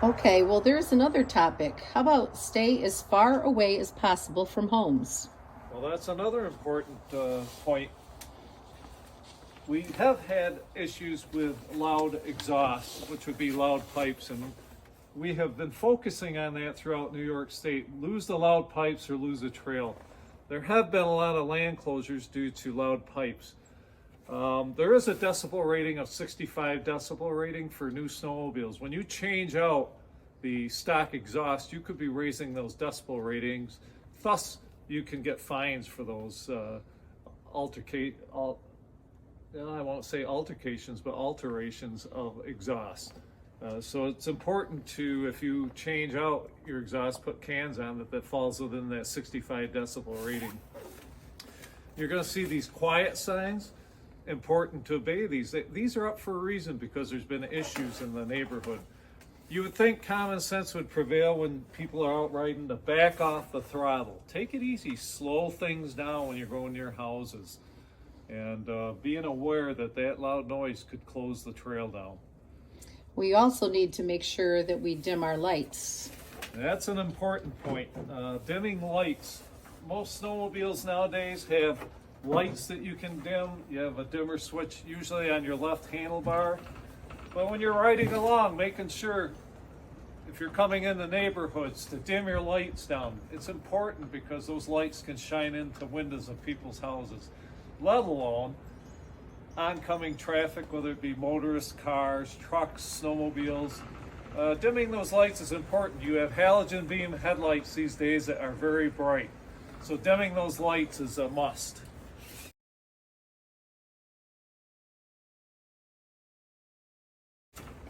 Okay, well, there's another topic. How about stay as far away as possible from homes? Well, that's another important point. We have had issues with loud exhaust, which would be loud pipes, and we have been focusing on that throughout New York State. Lose the loud pipes or lose a trail. There have been a lot of land closures due to loud pipes. There is a decibel rating of 65 decibel rating for new snowmobiles. When you change out the stock exhaust, you could be raising those decibel ratings. Thus, you can get fines for those I won't say altercations, but alterations of exhaust. So it's important to, if you change out your exhaust, put cans on that falls within that 65 decibel rating. You're going to see these quiet signs. Important to obey these. These are up for a reason because there's been issues in the neighborhood. You would think common sense would prevail when people are out riding to back off the throttle. Take it easy, slow things down when you're going near houses. And being aware that loud noise could close the trail down. We also need to make sure that we dim our lights. That's an important point. Dimming lights. Most snowmobiles nowadays have lights that you can dim. You have a dimmer switch usually on your left handlebar. But when you're riding along, making sure if you're coming in the neighborhoods to dim your lights down. It's important because those lights can shine into windows of people's houses, let alone oncoming traffic, whether it be motorists, cars, trucks, snowmobiles. Dimming those lights is important. You have halogen beam headlights these days that are very bright. So dimming those lights is a must.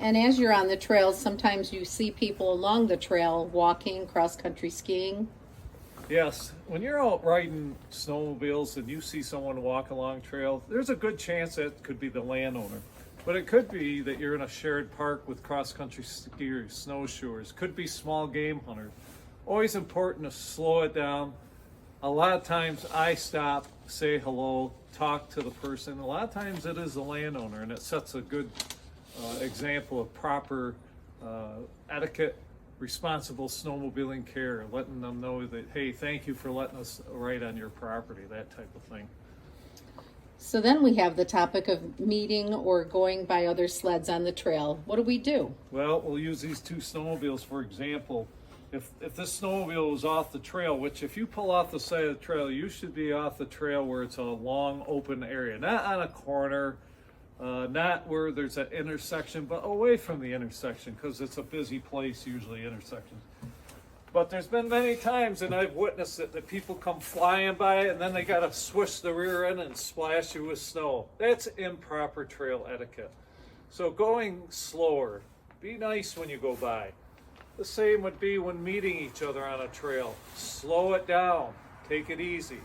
And as you're on the trails, sometimes you see people along the trail walking, cross-country skiing. Yes, when you're out riding snowmobiles and you see someone walk along trail, there's a good chance that could be the landowner. But it could be that you're in a shared park with cross-country skiers, snowshoers, could be small game hunters. Always important to slow it down. A lot of times I stop, say hello, talk to the person. A lot of times it is the landowner, and it sets a good example of proper etiquette, responsible snowmobiling care, letting them know that, hey, thank you for letting us ride on your property, that type of thing. So then we have the topic of meeting or going by other sleds on the trail. What do we do? Well, we'll use these two snowmobiles for example. If this snowmobile was off the trail, which if you pull off the side of the trail, you should be off the trail where it's a long open area, not on a corner, not where there's an intersection, but away from the intersection because it's a busy place, usually intersections. But there's been many times, and I've witnessed it, that people come flying by and then they got to swish the rear end and splash you with snow. That's improper trail etiquette. So going slower, be nice when you go by. The same would be when meeting each other on a trail. Slow it down, take it easy.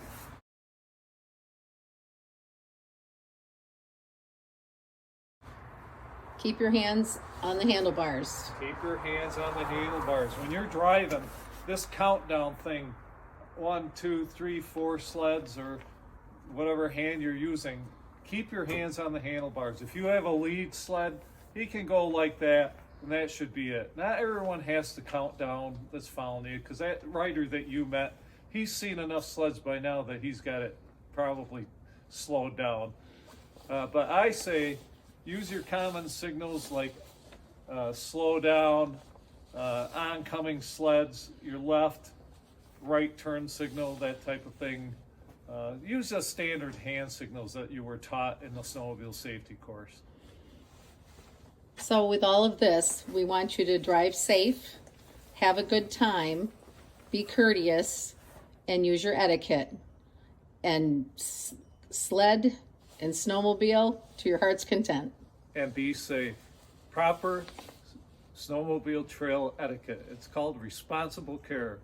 Keep your hands on the handlebars. Keep your hands on the handlebars. When you're driving, this countdown thing, 1, 2, 3, 4 sleds or whatever hand you're using, keep your hands on the handlebars. If you have a lead sled, he can go like that, and that should be it. Not everyone has to count down that's following you, because that rider that you met, he's seen enough sleds by now that he's got it probably slowed down. But I say, use your common signals like slow down, oncoming sleds, your left, right turn signal, that type of thing. Use the standard hand signals that you were taught in the snowmobile safety course. So with all of this, we want you to drive safe, have a good time, be courteous, and use your etiquette. And sled and snowmobile to your heart's content. And be safe. Proper snowmobile trail etiquette. It's called responsible care.